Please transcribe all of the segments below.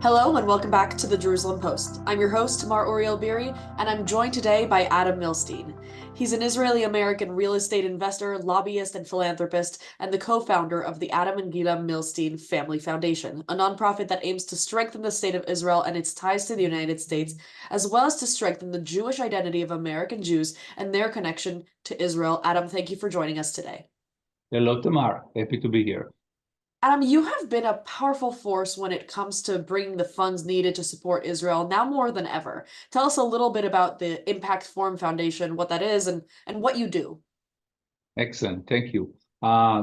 Hello and welcome back to the Jerusalem Post. I'm your host, Tamar Oriel Biri, and I'm joined today by Adam Milstein. He's an Israeli-American real estate investor, lobbyist, and philanthropist, and the co-founder of the Adam and Gila Milstein Family Foundation, a nonprofit that aims to strengthen the state of Israel and its ties to the United States, as well as to strengthen the Jewish identity of American Jews and their connection to Israel. Adam, thank you for joining us today. Hello, Tamar. Happy to be here. Adam, you have been a powerful force when it comes to bringing the funds needed to support Israel now more than ever. Tell us a little bit about the Impact Forum Foundation, what that is, and what you do. Excellent. Thank you.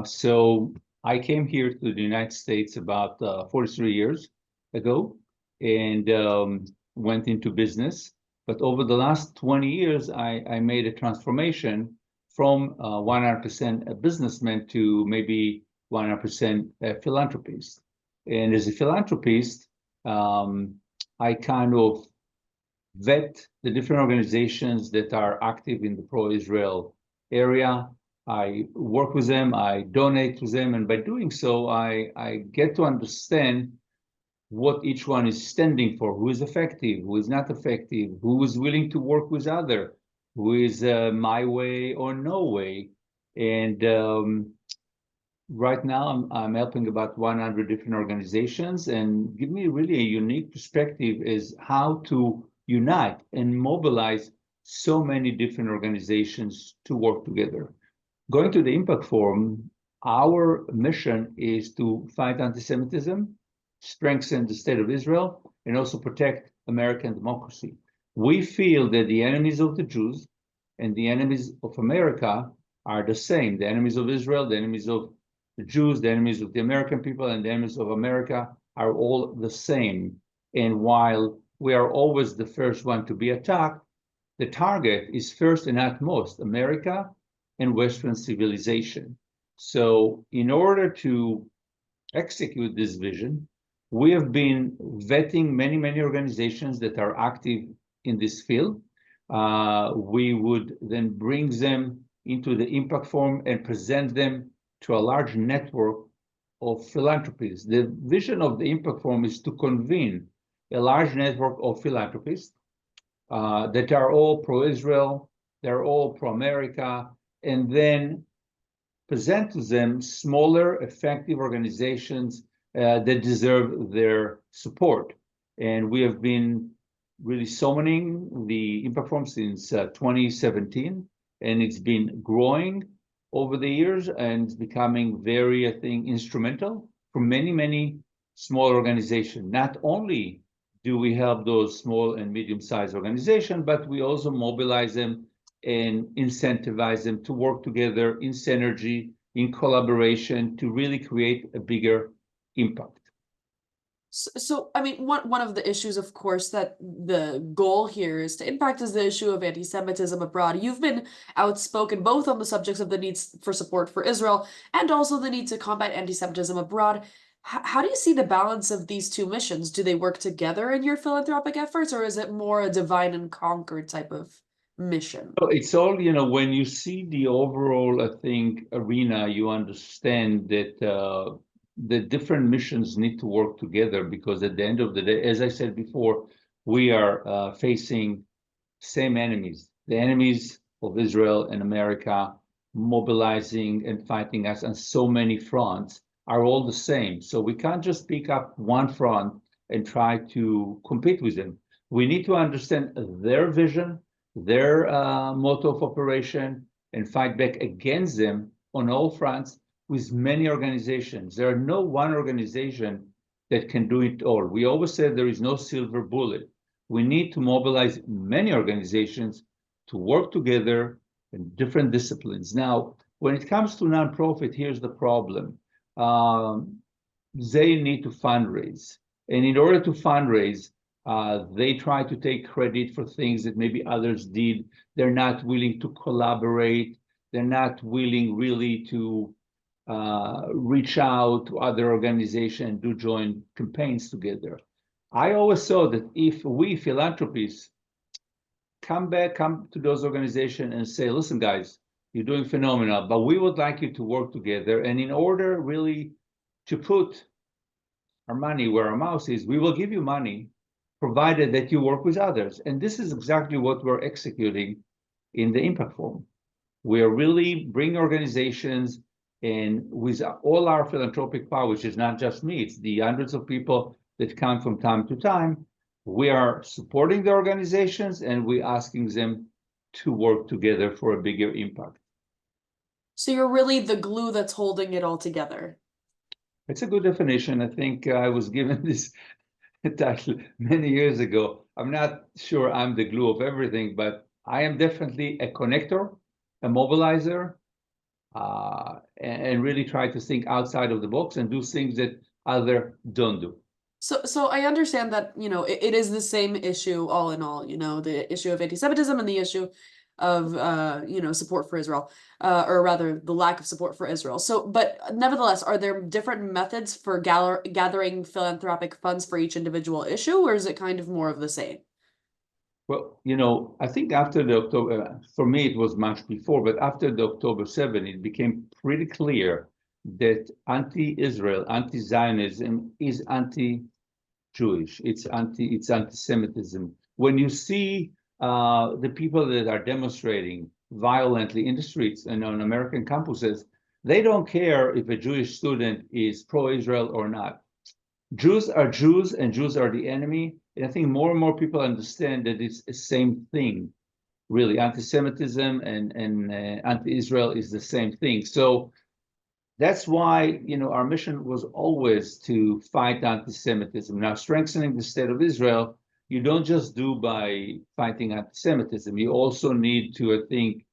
So I came here to the United States about 43 years ago and went into business. But over the last 20 years, I made a transformation from 100% a businessman to maybe 100% a philanthropist. And as a philanthropist, I kind of vet the different organizations that are active in the pro-Israel area. I work with them, I donate to them, and by doing so, I get to understand what each one is standing for, who is effective, who is not effective, who is willing to work with other, who is my way or no way. And right now, I'm helping about 100 different organizations, and give me really a unique perspective is how to unite and mobilize so many different organizations to work together. Going to the Impact Forum, our mission is to fight anti-Semitism, strengthen the state of Israel, and also protect American democracy. We feel that the enemies of the Jews and the enemies of America are the same. The enemies of Israel, the enemies of the Jews, the enemies of the American people, and the enemies of America are all the same. And while we are always the first one to be attacked, the target is first and at most America and Western civilization. So in order to execute this vision, we have been vetting many organizations that are active in this field. We would then bring them into the Impact Forum and present them to a large network of philanthropists. The vision of the Impact Forum is to convene a large network of philanthropists that are all pro-Israel, they're all pro-America, and then present to them smaller, effective organizations that deserve their support. And we have been really summoning the Impact Forum since 2017, and it's been growing over the years and it's becoming very, I think, instrumental for many small organizations. Not only do we help those small and medium-sized organizations, but we also mobilize them and incentivize them to work together in synergy, in collaboration, to really create a bigger impact. So, I mean, one of the issues, of course, that the goal here is to impact is the issue of anti-Semitism abroad. You've been outspoken both on the subjects of the needs for support for Israel and also the need to combat anti-Semitism abroad. How do you see the balance of these two missions? Do they work together in your philanthropic efforts, or is it more a divide and conquer type of mission? It's all, when you see the overall, I think, arena, you understand that the different missions need to work together, because at the end of the day, as I said before, we are facing same enemies. The enemies of Israel and America mobilizing and fighting us on so many fronts are all the same. So we can't just pick up one front and try to compete with them. We need to understand their vision, their motto of operation, and fight back against them on all fronts with many organizations. There are no one organization that can do it all. We always say there is no silver bullet. We need to mobilize many organizations to work together in different disciplines. Now, when it comes to nonprofit, here's the problem. They need to fundraise. And in order to fundraise, they try to take credit for things that maybe others did. They're not willing to collaborate. They're not willing really to reach out to other organizations and do joint campaigns together. I always saw that if we philanthropists come to those organizations and say, listen, guys, you're doing phenomenal, but we would like you to work together. And in order really to put our money where our mouth is, we will give you money, provided that you work with others. And this is exactly what we're executing in the Impact Forum. We are really bringing organizations, and with all our philanthropic power, which is not just me, it's the hundreds of people that come from time to time, we are supporting the organizations and we're asking them to work together for a bigger impact. So you're really the glue that's holding it all together. It's a good definition. I think I was given this title many years ago. I'm not sure I'm the glue of everything, but I am definitely a connector, a mobilizer, and really try to think outside of the box and do things that others don't do. So I understand that, it is the same issue all in all, the issue of anti-Semitism and the issue of, support for Israel, or rather the lack of support for Israel. So, but nevertheless, are there different methods for gathering philanthropic funds for each individual issue, or is it kind of more of the same? Well, I think after the October, for me, it was much before, but after the October 7, it became pretty clear that anti-Israel, anti-Zionism is anti-Jewish. It's anti-Semitism. When you see the people that are demonstrating violently in the streets and on American campuses, they don't care if a Jewish student is pro-Israel or not. Jews are Jews and Jews are the enemy. And I think more and more people understand that it's the same thing, really. Anti-Semitism and anti-Israel is the same thing. So that's why, our mission was always to fight anti-Semitism. Now, strengthening the state of Israel, you don't just do by fighting anti-Semitism. You also need to, I think,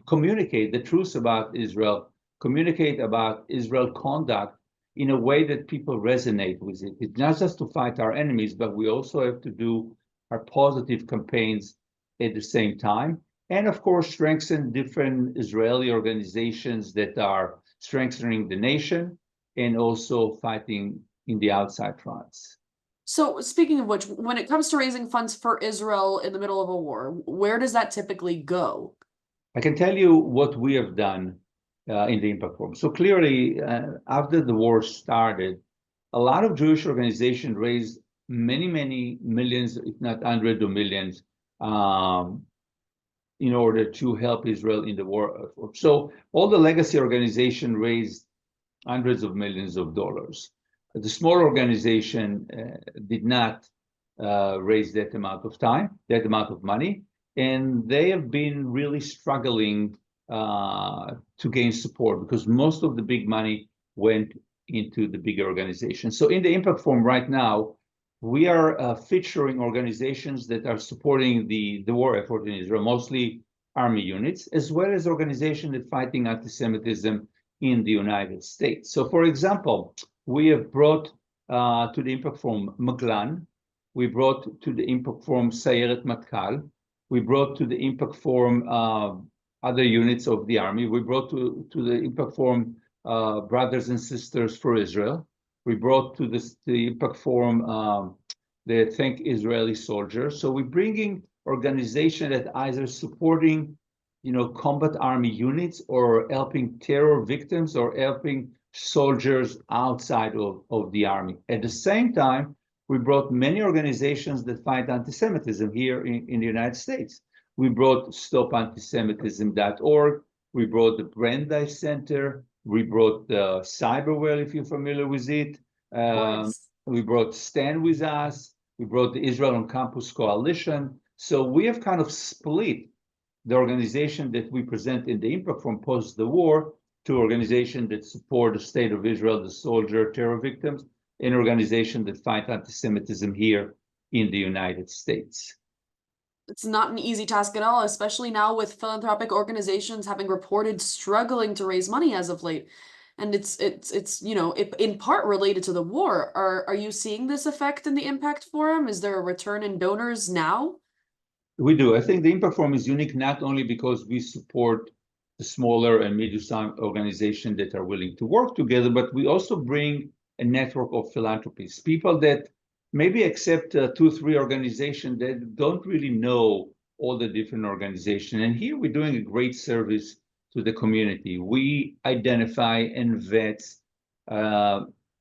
communicate the truth about Israel, communicate about Israel conduct in a way that people resonate with it. It's not just to fight our enemies, but we also have to do our positive campaigns at the same time. And of course, strengthen different Israeli organizations that are strengthening the nation and also fighting in the outside fronts. So speaking of which, when it comes to raising funds for Israel in the middle of a war, where does that typically go? I can tell you what we have done in the Impact Forum. So clearly, after the war started, a lot of Jewish organizations raised many, many millions, if not hundreds of millions, in order to help Israel in the war. So all the legacy organizations raised hundreds of millions of dollars. The small organization did not raise that amount of time, that amount of money, and they have been really struggling to gain support because most of the big money went into the bigger organizations. So in the Impact Forum right now, we are featuring organizations that are supporting the war effort in Israel, mostly army units, as well as organizations that are fighting anti-Semitism in the United States. So for example, we have brought to the Impact Forum Maglan, we brought to the Impact Forum Sayeret Matkal, we brought to the Impact Forum other units of the army, we brought to the Impact Forum Brothers and Sisters for Israel, we brought to the Impact Forum the Thank Israeli Soldiers. So we're bringing organizations that either supporting combat army units or helping terror victims or helping soldiers outside of the army. At the same time, we brought many organizations that fight anti-Semitism here in the United States. We brought StopAntisemitism.org, we brought the Brandeis Center, we brought Cyberwell, if you're familiar with it. We brought Stand With Us, we brought the Israel on Campus Coalition. So we have kind of split the organization that we present in the Impact Forum post the war to organizations that support the state of Israel, the soldier, terror victims, and organizations that fight anti-Semitism here in the United States. It's not an easy task at all, especially now with philanthropic organizations having reported struggling to raise money as of late. And it's in part related to the war. Are you seeing this effect in the Impact Forum? Is there a return in donors now? We do. I think the Impact Forum is unique not only because we support the smaller and medium-sized organizations that are willing to work together, but we also bring a network of philanthropists, people that maybe accept 2 or 3 organizations that don't really know all the different organizations. And here we're doing a great service to the community. We identify and vet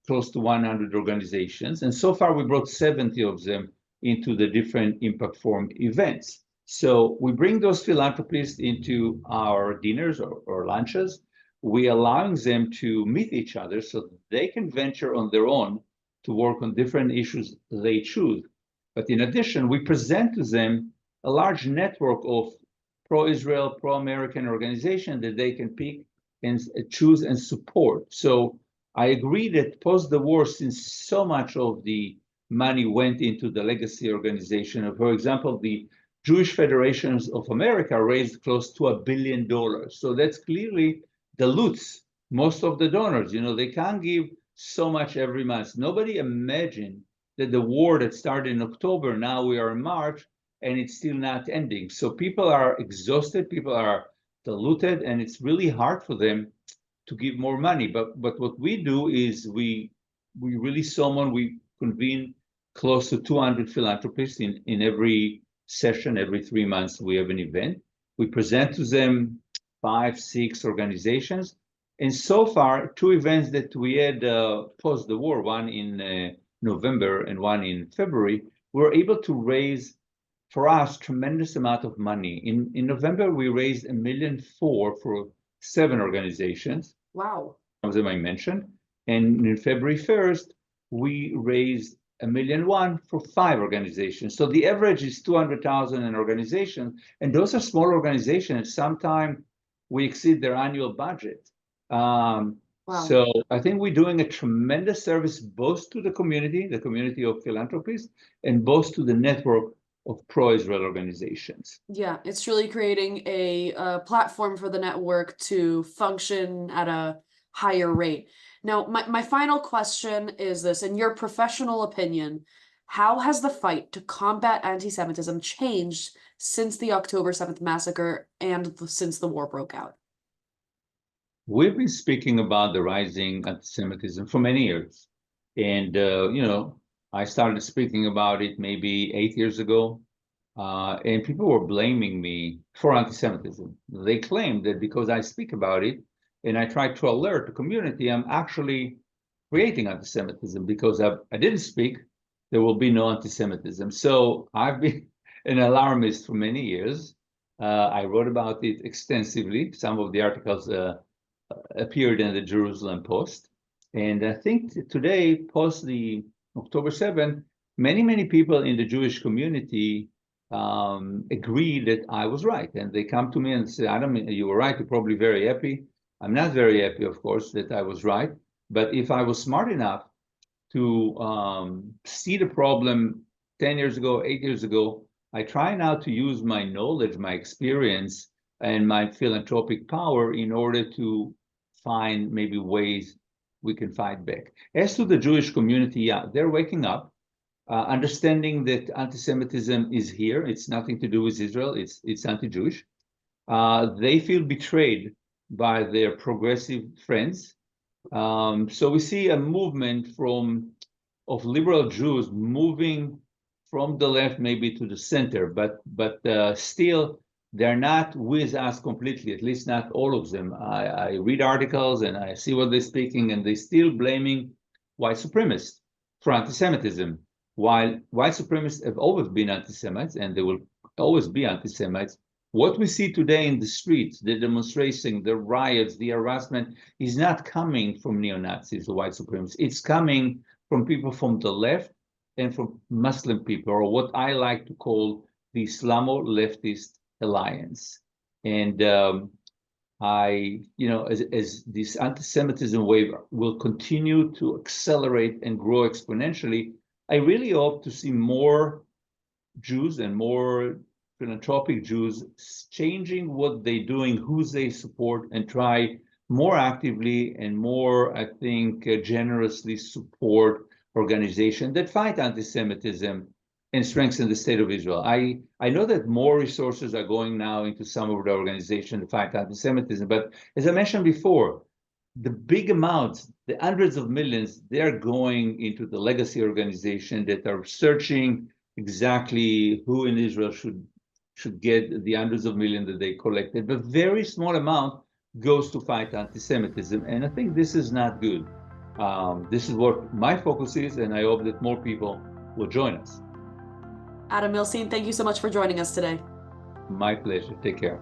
close to 100 organizations. And so far, we brought 70 of them into the different Impact Forum events. So we bring those philanthropists into our dinners or lunches. We allowing them to meet each other so they can venture on their own to work on different issues they choose. But in addition, we present to them a large network of pro-Israel, pro-American organizations that they can pick and choose and support. So I agree that post the war, since so much of the money went into the legacy organization, for example, the Jewish Federations of America raised close to $1 billion. So that's clearly dilutes most of the donors. They can't give so much every month. Nobody imagined that the war that started in October, now we are in March, and it's still not ending. So people are exhausted, people are diluted, and it's really hard for them to give more money. But what we do is we release someone, we convene close to 200 philanthropists in every session. Every 3 months we have an event. We present to them 5, 6 organizations. And so far, 2 events that we had post the war, one in November and one in February, we were able to raise for us tremendous amount of money. In November, we raised $1.4 million for 7 organizations. Wow. Some of them I mentioned. And in February 1st, we raised $1.1 million for 5 organizations. So the average is 200,000 an organization. And those are small organizations. Sometimes we exceed their annual budget. Wow. So I think we're doing a tremendous service both to the community of philanthropists, and both to the network of pro-Israel organizations. Yeah, it's really creating a platform for the network to function at a higher rate. Now, my final question is this: in your professional opinion, how has the fight to combat anti-Semitism changed since the October 7th massacre and since the war broke out? We've been speaking about the rising anti-Semitism for many years. And, I started speaking about it maybe 8 years ago. And people were blaming me for anti-Semitism. They claimed that because I speak about it and I try to alert the community, I'm actually creating anti-Semitism. Because I didn't speak, there will be no anti-Semitism. So I've been an alarmist for many years. I wrote about it extensively. Some of the articles appeared in the Jerusalem Post. And I think today, post the October 7th, many people in the Jewish community agree that I was right. And they come to me and say, Adam, you were right. You're probably very happy. I'm not very happy, of course, that I was right. But if I was smart enough to see the problem 10 years ago, 8 years ago, I try now to use my knowledge, my experience, and my philanthropic power in order to find maybe ways we can fight back. As to the Jewish community, yeah, they're waking up, understanding that anti-Semitism is here. It's nothing to do with Israel. It's anti-Jewish. They feel betrayed by their progressive friends. So we see a movement of liberal Jews moving from the left maybe to the center, but still they're not with us completely, at least not all of them. I read articles and I see what they're speaking, and they're still blaming white supremacists for anti-Semitism. While white supremacists have always been anti-Semites, and they will always be anti-Semites, what we see today in the streets, the demonstration, the riots, the harassment, is not coming from neo-Nazis or white supremacists. It's coming from people from the left and from Muslim people, or what I like to call the Islamo-leftist alliance. And as this anti-Semitism wave will continue to accelerate and grow exponentially, I really hope to see more Jews and more philanthropic Jews changing what they're doing, who they support, and try more actively and more, I think, generously support organizations that fight anti-Semitism and strengthen the state of Israel. I know that more resources are going now into some of the organizations to fight anti-Semitism, but as I mentioned before, the big amounts, the hundreds of millions, they're going into the legacy organization that are searching exactly who in Israel should get the hundreds of millions that they collected. But very small amount goes to fight anti-Semitism, and I think this is not good. This is what my focus is, and I hope that more people will join us. Adam Milstein, thank you so much for joining us today. My pleasure. Take care.